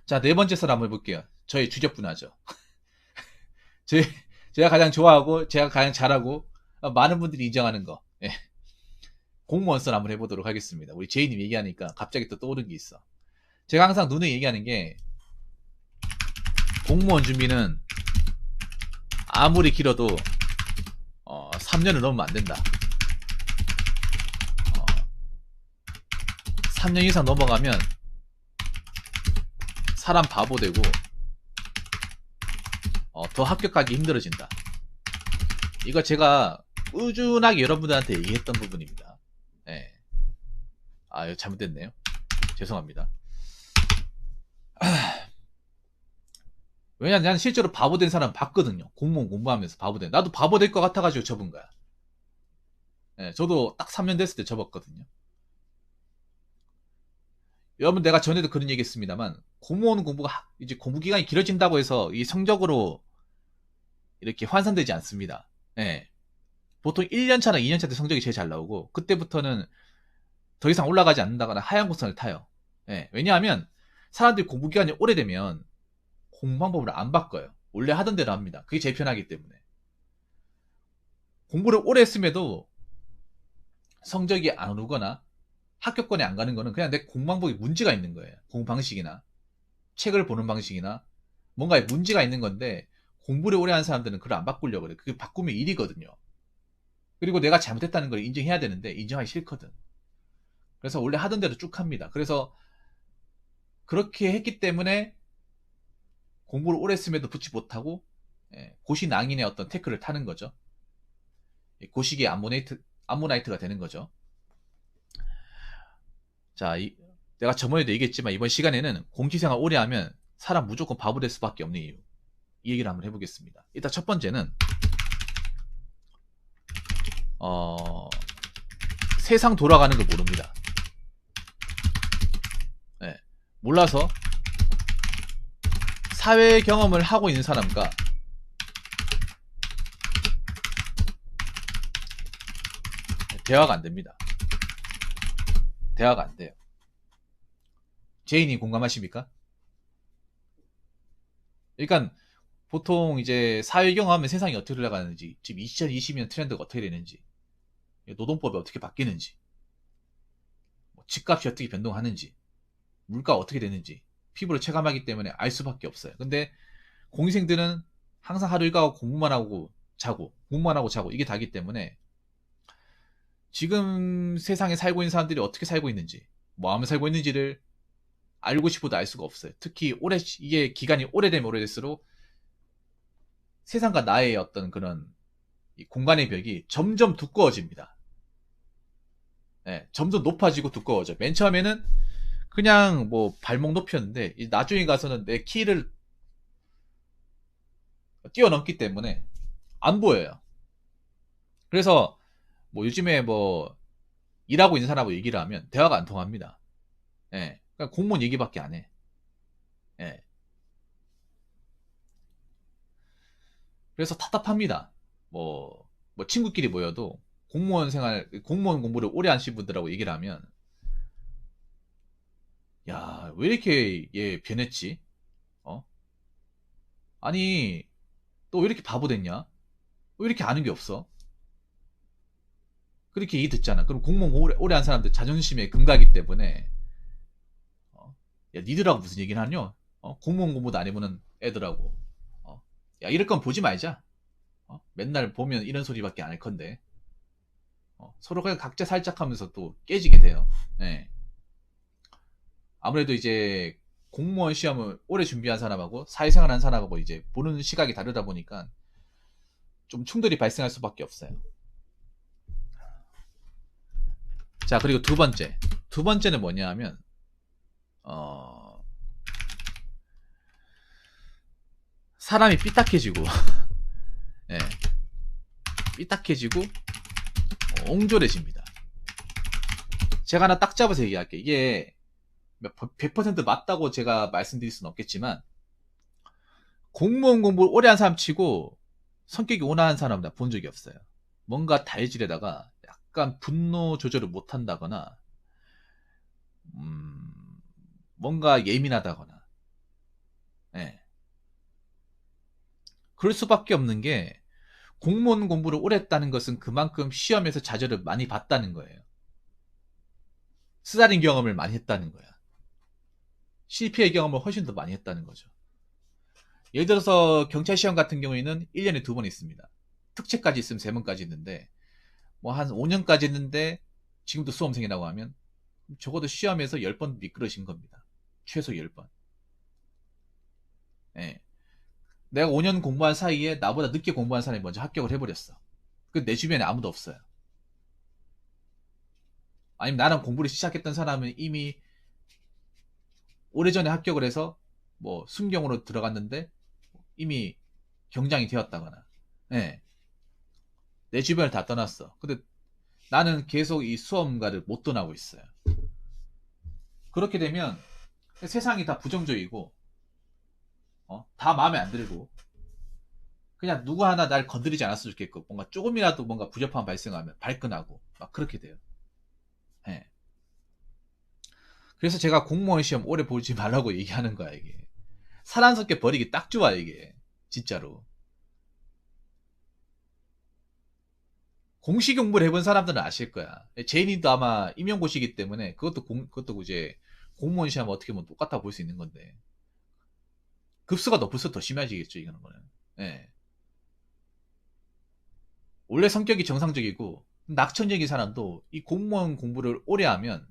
자, 네 번째 썰 한번 해볼게요. 저희 주접분하죠. 제, 제가 가장 좋아하고, 제가 가장 잘하고, 많은 분들이 인정하는 거. 예. 공무원 썰 한번 해보도록 하겠습니다. 우리 제이님 얘기하니까 갑자기 또 떠오른 게 있어. 제가 항상 눈에 얘기하는 게, 공무원 준비는 아무리 길어도, 3년을 넘으면 안 된다. 3년 이상 넘어가면, 사람 바보 되고, 더 합격하기 힘들어진다. 이거 제가 꾸준하게 여러분들한테 얘기했던 부분입니다. 네. 아, 이거 잘못됐네요. 죄송합니다. 왜냐면 난 실제로 바보 된 사람 봤거든요. 공무원 공부하면서 바보 된. 나도 바보 될 것 같아가지고 접은 거야. 네, 저도 딱 3년 됐을 때 접었거든요. 여러분, 내가 전에도 그런 얘기 했습니다만, 공무원 공부가 이제 공부 기간이 길어진다고 해서 이 성적으로 이렇게 환산되지 않습니다. 네. 보통 1년차나 2년차 때 성적이 제일 잘 나오고, 그때부터는 더 이상 올라가지 않는다거나 하향 곡선을 타요. 네. 왜냐하면 사람들이 공부 기간이 오래되면 공부 방법을 안 바꿔요. 원래 하던 대로 합니다. 그게 제일 편하기 때문에. 공부를 오래 했음에도 성적이 안 오르거나 합격권에 안 가는 거는 그냥 내 공부 방법에 문제가 있는 거예요. 공부 방식이나 책을 보는 방식이나 뭔가에 문제가 있는 건데, 공부를 오래 한 사람들은 그걸 안 바꾸려고 그래. 그게 바꾸면 일이거든요. 그리고 내가 잘못했다는 걸 인정해야 되는데 인정하기 싫거든. 그래서 원래 하던 대로 쭉 합니다. 그래서 그렇게 했기 때문에 공부를 오래 했음에도 붙지 못하고, 고시낭인의 어떤 태클을 타는 거죠. 고시기의 암모나이트가 되는 거죠. 자, 내가 저번에도 얘기했지만 이번 시간에는 공직생활 오래 하면 사람 무조건 바보 될 수밖에 없는 이유, 이 얘기를 한번 해보겠습니다. 일단 첫 번째는 세상 돌아가는 걸 모릅니다. 네, 몰라서 사회 경험을 하고 있는 사람과 대화가 안 됩니다. 대화가 안 돼요. 제인이 공감하십니까? 그러니까 보통 이제 사회 경험하면 세상이 어떻게 돌아가는지, 지금 2020년 트렌드가 어떻게 되는지, 노동법이 어떻게 바뀌는지, 집값이 어떻게 변동하는지, 물가가 어떻게 되는지 피부로 체감하기 때문에 알 수밖에 없어요. 근데 공시생들은 항상 하루 일과하고 공부만 하고 자고, 공부만 하고 자고, 이게 다기 때문에 지금 세상에 살고 있는 사람들이 어떻게 살고 있는지, 뭐 하며 살고 있는지를 알고 싶어도 알 수가 없어요. 특히 이게 기간이 오래되면 오래될수록 세상과 나의 어떤 그런 공간의 벽이 점점 두꺼워집니다. 네, 점점 높아지고 두꺼워져. 맨 처음에는 그냥 뭐 발목 높이였는데, 나중에 가서는 내 키를 뛰어넘기 때문에 안 보여요. 그래서 뭐 요즘에 뭐 일하고 있는 사람하고 얘기를 하면 대화가 안 통합니다. 예. 그러니까 공무원 얘기밖에 안 해. 예. 그래서 답답합니다. 뭐 친구끼리 모여도 공무원 공부를 오래 하신 분들하고 얘기를 하면, 야, 왜 이렇게 얘 변했지? 어? 아니, 또 왜 이렇게 바보 됐냐? 왜 이렇게 아는 게 없어? 그렇게 얘기 듣잖아. 그럼 공무원 오래 한 사람들 자존심에 금가기 때문에, 야, 니들하고 무슨 얘기를 하냐? 공무원 공부도 안 해보는 애들하고. 야, 이럴 건 보지 말자. 맨날 보면 이런 소리밖에 안 할 건데. 서로 그냥 각자 살짝 하면서 또 깨지게 돼요. 네. 아무래도 이제 공무원 시험을 오래 준비한 사람하고 사회생활 한 사람하고 이제 보는 시각이 다르다 보니까 좀 충돌이 발생할 수밖에 없어요. 자, 그리고 두 번째. 두 번째는 뭐냐 하면, 사람이 삐딱해지고, 예, 삐딱해지고, 옹졸해집니다. 제가 하나 딱 잡아서 얘기할게요. 이게 100% 맞다고 제가 말씀드릴 수는 없겠지만, 공무원 공부를 오래 한 사람 치고 성격이 온화한 사람 나 본 적이 없어요. 뭔가 다혈질에다가 약간 분노 조절을 못한다거나, 뭔가 예민하다거나, 그럴 수밖에 없는 게 공무원 공부를 오래 했다는 것은 그만큼 시험에서 좌절을 많이 봤다는 거예요. 쓰다린 경험을 많이 했다는 거야. 실패의 경험을 훨씬 더 많이 했다는 거죠. 예를 들어서 경찰 시험 같은 경우에는 1년에 2번 있습니다. 특채까지 있으면 3번까지 있는데 뭐 한 5년까지 있는데 지금도 수험생이라고 하면 적어도 시험에서 10번 미끄러진 겁니다. 최소 10번. 예. 내가 5년 공부한 사이에 나보다 늦게 공부한 사람이 먼저 합격을 해버렸어. 내 주변에 아무도 없어요. 아니면 나랑 공부를 시작했던 사람은 이미 오래전에 합격을 해서 뭐 순경으로 들어갔는데 이미 경장이 되었다거나. 예. 내 주변을 다 떠났어. 근데 나는 계속 이 수험가를 못 떠나고 있어요. 그렇게 되면 세상이 다 부정적이고 다 마음에 안 들고 그냥 누구 하나 날 건드리지 않았으면 좋겠고 뭔가 조금이라도 뭔가 부적합한 발생하면 발끈하고 막 그렇게 돼요. 예. 그래서 제가 공무원 시험 오래 보지 말라고 얘기하는 거야 이게. 사랑스럽게 버리기 딱 좋아 이게. 진짜로. 공시 공부를 해본 사람들은 아실 거야. 제인이도 아마 임용고시이기 때문에 그것도 이제 공무원 시험 어떻게 보면 똑같아 볼 수 있는 건데 급수가 높을수록 더 심해지겠죠 이거는 거는. 예. 원래 성격이 정상적이고 낙천적인 사람도 이 공무원 공부를 오래 하면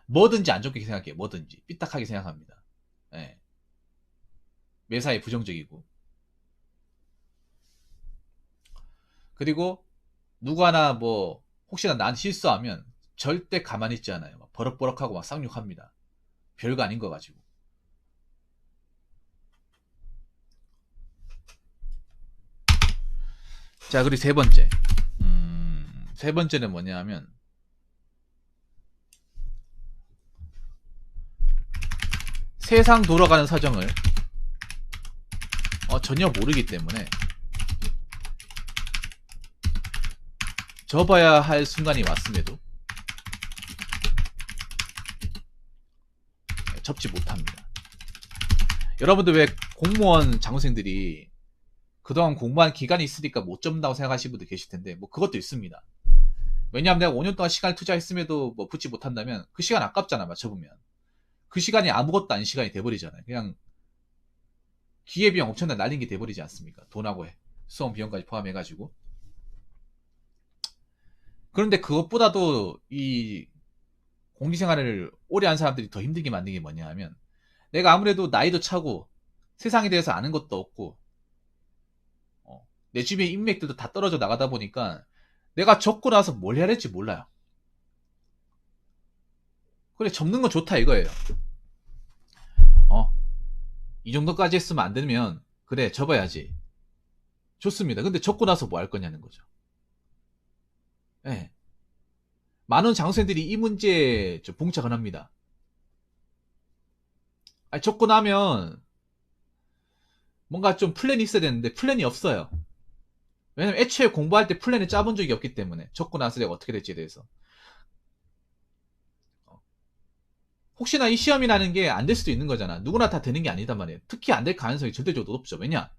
뭐든지 안 좋게 생각해요. 뭐든지 삐딱하게 생각합니다. 예. 매사에 부정적이고 그리고 누구 하나 뭐 혹시나 나한테 실수하면 절대 가만히 있지 않아요. 막 버럭버럭하고 막 쌍욕합니다. 별거 아닌 거 가지고. 자, 그리고 세 번째. 세 번째는 뭐냐 하면 세상 돌아가는 사정을 전혀 모르기 때문에 접어야 할 순간이 왔음에도 접지 못합니다. 여러분들 왜 공무원 장학생들이 그동안 공부한 기간이 있으니까 못 접는다고 생각하시는 분들 계실 텐데 뭐 그것도 있습니다. 왜냐하면 내가 5년 동안 시간을 투자했음에도 뭐 붙지 못한다면 그 시간 아깝잖아. 맞춰보면 그 시간이 아무것도 아닌 시간이 돼버리잖아요. 그냥 기회비용 엄청나게 날린 게 돼버리지 않습니까? 돈하고 수험 비용까지 포함해가지고. 그런데 그것보다도 이 공직생활을 오래 한 사람들이 더 힘들게 만든 게 뭐냐 하면 내가 아무래도 나이도 차고 세상에 대해서 아는 것도 없고 내 주변 인맥들도 다 떨어져 나가다 보니까 내가 적고 나서 뭘 해야 될지 몰라요. 그래 접는 건 좋다 이거예요. 이 정도까지 했으면 안 되면 그래 접어야지. 좋습니다. 근데 접고 나서 뭐 할 거냐는 거죠. 예. 많은 장학생들이 이 문제에 봉착을 합니다. 아니, 접고 나면 뭔가 좀 플랜이 있어야 되는데 플랜이 없어요. 왜냐면 애초에 공부할 때 플랜을 짜본 적이 없기 때문에 접고 나서 내가 어떻게 될지에 대해서 혹시나 이 시험이라는 게 안 될 수도 있는 거잖아. 누구나 다 되는 게 아니단 말이에요. 특히 안 될 가능성이 절대적으로 높죠. 왜냐?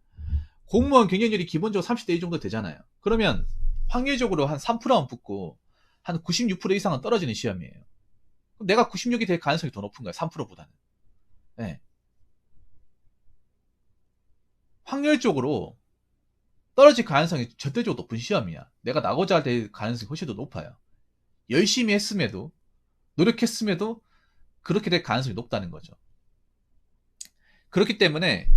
공무원 경쟁률이 기본적으로 30대 1 정도 되잖아요. 그러면 확률적으로 한 3%만 붙고 한 96% 이상은 떨어지는 시험이에요. 그럼 내가 96이 될 가능성이 더 높은 거야. 3%보다는. 네. 확률적으로 떨어질 가능성이 절대적으로 높은 시험이야. 내가 나고자 될 가능성이 훨씬 더 높아요. 열심히 했음에도 노력했음에도 그렇게 될 가능성이 높다는 거죠. 그렇기 때문에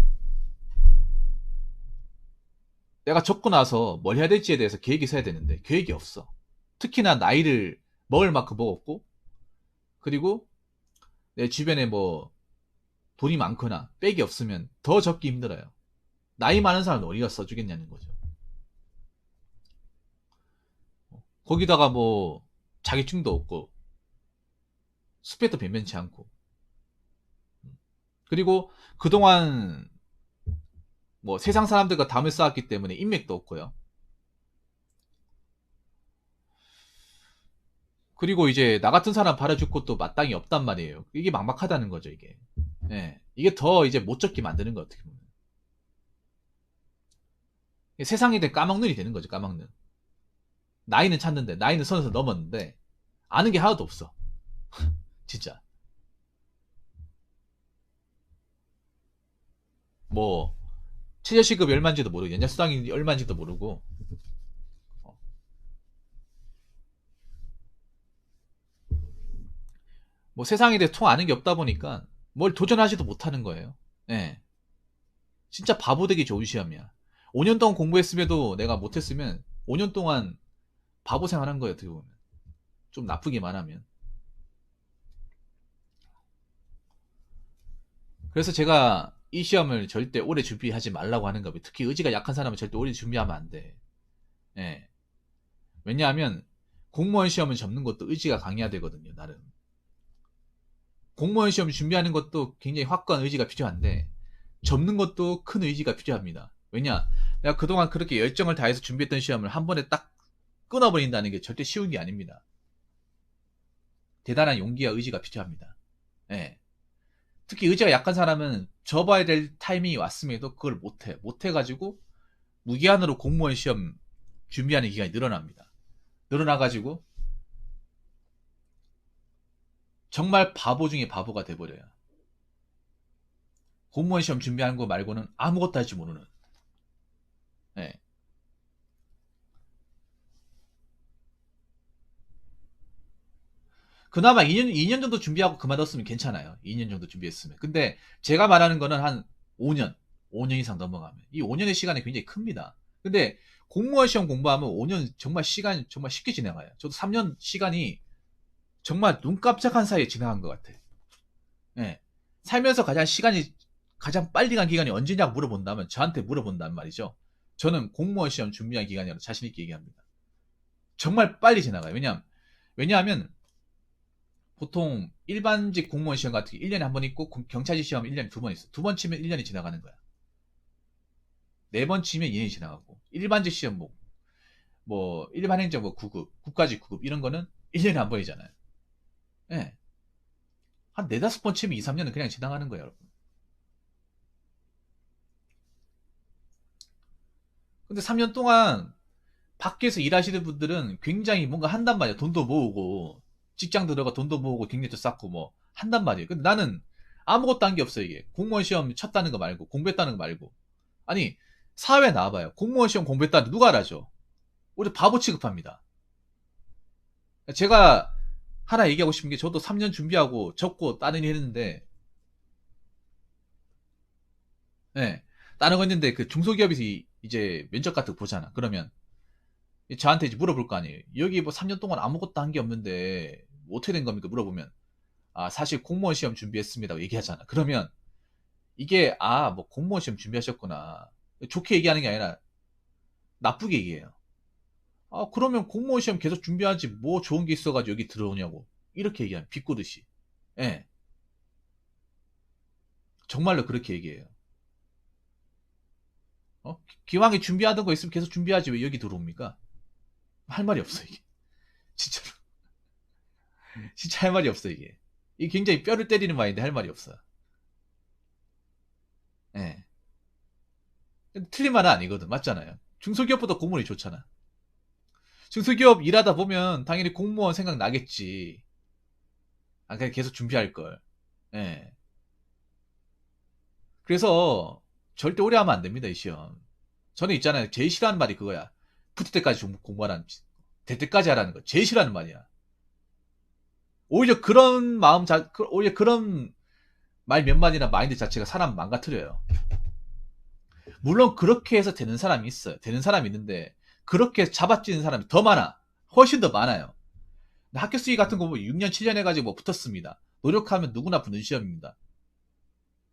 내가 적고 나서 뭘 해야 될지에 대해서 계획이 세야 되는데 계획이 없어. 특히나 나이를 먹을 만큼 먹었고 그리고 내 주변에 뭐 돈이 많거나 백이 없으면 더 적기 힘들어요. 나이 많은 사람은 어디가 써주겠냐는 거죠. 거기다가 뭐 자격증도 없고 스펙도 변변치 않고 그리고 그동안 뭐 세상 사람들과 담을 쌓았기 때문에 인맥도 없고요. 그리고 이제 나 같은 사람 바라줄 것도 마땅히 없단 말이에요. 이게 막막하다는 거죠, 이게. 예. 이게 더 이제 못 적게 만드는 거 어떻게 보면. 세상에 대해 까막눈이 되는 거죠, 까막눈. 나이는 찾는데, 나이는 선에서 넘었는데, 아는 게 하나도 없어. 진짜. 뭐, 최저시급이 얼마인지도 모르고, 연장수당이 얼마인지도 모르고, 어, 뭐 세상에 대해 통 아는 게 없다 보니까, 뭘 도전하지도 못하는 거예요. 예. 진짜 바보 되기 좋은 시험이야. 5년 동안 공부했음에도 내가 못했으면, 5년 동안 바보 생활한 거예요, 어떻게 보면. 좀 나쁘기만 하면. 그래서 제가 이 시험을 절대 오래 준비하지 말라고 하는 거예요. 특히 의지가 약한 사람은 절대 오래 준비하면 안 돼. 예. 왜냐하면 공무원 시험을 접는 것도 의지가 강해야 되거든요, 나름. 공무원 시험 준비하는 것도 굉장히 확고한 의지가 필요한데 접는 것도 큰 의지가 필요합니다. 왜냐? 내가 그동안 그렇게 열정을 다해서 준비했던 시험을 한 번에 딱 끊어버린다는 게 절대 쉬운 게 아닙니다. 대단한 용기와 의지가 필요합니다. 예. 특히 의지가 약한 사람은 접어야 될 타이밍이 왔음에도 그걸 못해. 못해가지고 무기한으로 공무원 시험 준비하는 기간이 늘어납니다. 늘어나가지고 정말 바보 중에 바보가 돼버려요. 공무원 시험 준비하는 거 말고는 아무것도 할 줄 모르는. 예. 그나마 2년 정도 준비하고 그만뒀으면 괜찮아요. 2년 정도 준비했으면. 근데 제가 말하는 거는 한 5년, 5년 이상 넘어가면. 이 5년의 시간이 굉장히 큽니다. 근데 공무원 시험 공부하면 5년 정말 시간이 정말 쉽게 지나가요. 저도 3년 시간이 정말 눈 깜짝한 사이에 지나간 것 같아. 예. 살면서 가장 빨리 간 기간이 언제냐고 물어본다면 저한테 물어본단 말이죠. 저는 공무원 시험 준비한 기간이라고 자신있게 얘기합니다. 정말 빨리 지나가요. 왜냐하면 보통 일반직 공무원 시험 같은 게 1년에 한 번 있고 경찰직 시험 1년에 두 번 있어. 두 번 치면 1년이 지나가는 거야. 네 번 치면 2년이 지나가고 일반직 시험 뭐 일반 행정 뭐 9급, 국가직 9급 이런 거는 1년에 한 번이잖아요. 예. 한 네다섯 번 치면 2, 3년은 그냥 지나가는 거예요, 여러분. 근데 3년 동안 밖에서 일하시는 분들은 굉장히 뭔가 한단 말이에요. 돈도 모으고 직장 들어가 돈도 모으고 경력도 쌓고 뭐 한단 말이에요. 근데 나는 아무것도 한 게 없어요. 이게 공무원 시험 쳤다는 거 말고 공부했다는 거 말고 아니 사회 나와봐요. 공무원 시험 공부했다는 누가 알아줘? 우리 바보 취급합니다. 제가 하나 얘기하고 싶은 게 저도 3년 준비하고 적고 다른 일 했는데 예, 다른 거 했는데 그 중소기업에서 이제 면접 같은 거 보잖아. 그러면 저한테 이제 물어볼 거 아니에요. 여기 뭐 3년 동안 아무것도 한 게 없는데 뭐 어떻게 된 겁니까? 물어보면 아 사실 공무원 시험 준비했습니다 얘기하잖아. 그러면 이게 아 뭐 공무원 시험 준비하셨구나 좋게 얘기하는 게 아니라 나쁘게 얘기해요. 아 그러면 공무원 시험 계속 준비하지 뭐 좋은 게 있어가지고 여기 들어오냐고 이렇게 얘기하면 비꼬듯이. 예, 정말로 그렇게 얘기해요. 기왕에 준비하던 거 있으면 계속 준비하지 왜 여기 들어옵니까? 할 말이 없어 이게. 진짜로. 진짜 할 말이 없어 이게. 이게 굉장히 뼈를 때리는 말인데 할 말이 없어. 예. 틀린 말은 아니거든. 맞잖아요. 중소기업보다 공무원이 좋잖아. 중소기업 일하다 보면 당연히 공무원 생각 나겠지. 아, 그냥 계속 준비할 걸. 예. 그래서 절대 오래 하면 안 됩니다, 이 시험. 저는 있잖아요. 제일 싫어하는 말이 그거야. 붙을 때까지 공부하라는, 될 때까지 하라는 거. 제일 싫어하는 말이야. 오히려 오히려 그런 말 몇 마디나 마인드 자체가 사람 망가뜨려요. 물론 그렇게 해서 되는 사람이 있어요. 되는 사람이 있는데, 그렇게 잡아찌는 사람이 더 많아. 훨씬 더 많아요. 학교 수기 같은 거 보면 6년, 7년 해가지고 뭐 붙었습니다. 노력하면 누구나 붙는 시험입니다.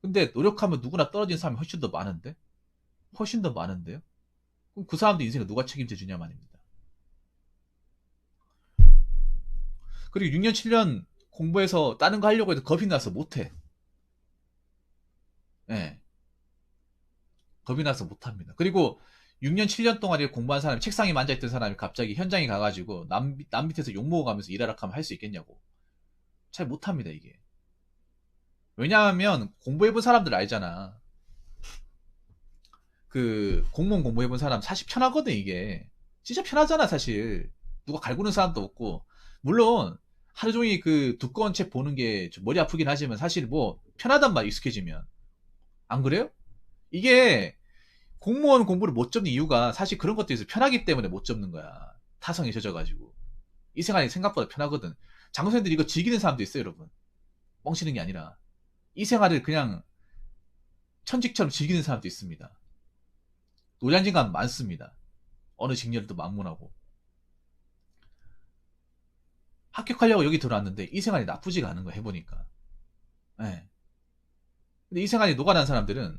근데 노력하면 누구나 떨어지는 사람이 훨씬 더 많은데? 훨씬 더 많은데요? 그럼 그 사람들 인생을 누가 책임져 주냐 말입니다. 그리고 6년, 7년 공부해서 다른 거 하려고 해도 겁이 나서 못해. 예. 겁이 나서 못합니다. 그리고 6년, 7년 동안 이렇게 공부한 사람이 책상에 앉아있던 사람이 갑자기 현장에 가가지고 남 밑에서 욕먹어가면서 일하라 하면 할 수 있겠냐고. 잘 못합니다, 이게. 왜냐하면 공부해본 사람들 알잖아. 그 공무원 공부해본 사람 사실 편하거든 이게. 진짜 편하잖아 사실. 누가 갈구는 사람도 없고. 물론 하루 종일 그 두꺼운 책 보는 게 좀 머리 아프긴 하지만 사실 뭐 편하단 말 익숙해지면. 안 그래요? 이게 공무원 공부를 못 접는 이유가 사실 그런 것도 있어. 편하기 때문에 못 접는 거야. 타성에 젖어가지고. 이 생활이 생각보다 편하거든. 장소생들이 이거 즐기는 사람도 있어요, 여러분. 뻥치는 게 아니라. 이 생활을 그냥 천직처럼 즐기는 사람도 있습니다. 노량진 가면 많습니다. 어느 직렬도 만문하고. 합격하려고 여기 들어왔는데 이 생활이 나쁘지가 않은 거야, 해보니까. 예. 근데 이 생활이 녹아난 사람들은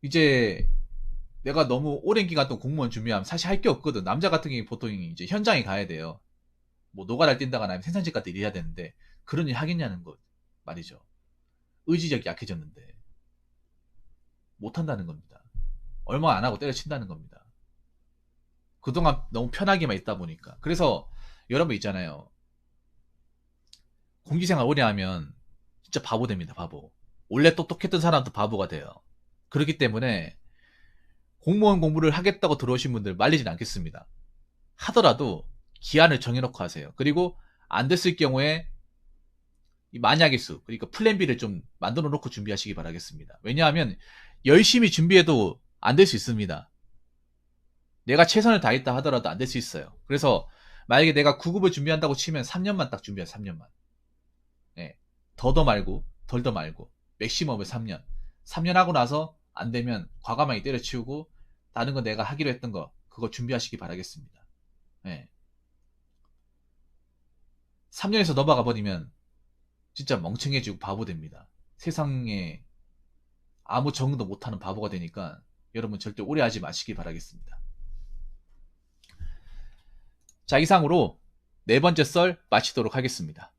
이제 내가 너무 오랜 기간 동안 공무원 준비하면 사실 할 게 없거든. 남자 같은 경우에 보통 이제 현장에 가야 돼요. 뭐 노가다를 뛴다거나 아니면 생산직 같은 일 해야 되는데 그런 일 하겠냐는 것 말이죠. 의지력이 약해졌는데 못한다는 겁니다. 얼마 안 하고 때려친다는 겁니다. 그동안 너무 편하게만 있다 보니까. 그래서 여러분 있잖아요. 공직생활 오래 하면 진짜 바보 됩니다. 바보. 원래 똑똑했던 사람도 바보가 돼요. 그렇기 때문에 공무원 공부를 하겠다고 들어오신 분들 말리진 않겠습니다. 하더라도 기한을 정해놓고 하세요. 그리고 안 됐을 경우에 이 만약의 수, 그러니까 플랜 B를 좀 만들어 놓고 준비하시기 바라겠습니다. 왜냐하면 열심히 준비해도 안 될 수 있습니다. 내가 최선을 다했다 하더라도 안 될 수 있어요. 그래서 만약에 내가 9급을 준비한다고 치면 3년만 딱 준비해. 3년만. 예. 더더 말고 덜더 말고 맥시멈을 3년. 3년 하고 나서 안 되면 과감하게 때려치우고 다른 거 내가 하기로 했던 거 그거 준비하시기 바라겠습니다. 예. 3년에서 넘어가 버리면 진짜 멍청해지고 바보 됩니다. 세상에 아무 적응도 못하는 바보가 되니까 여러분 절대 오래 하지 마시기 바라겠습니다. 자, 이상으로 네 번째 썰 마치도록 하겠습니다.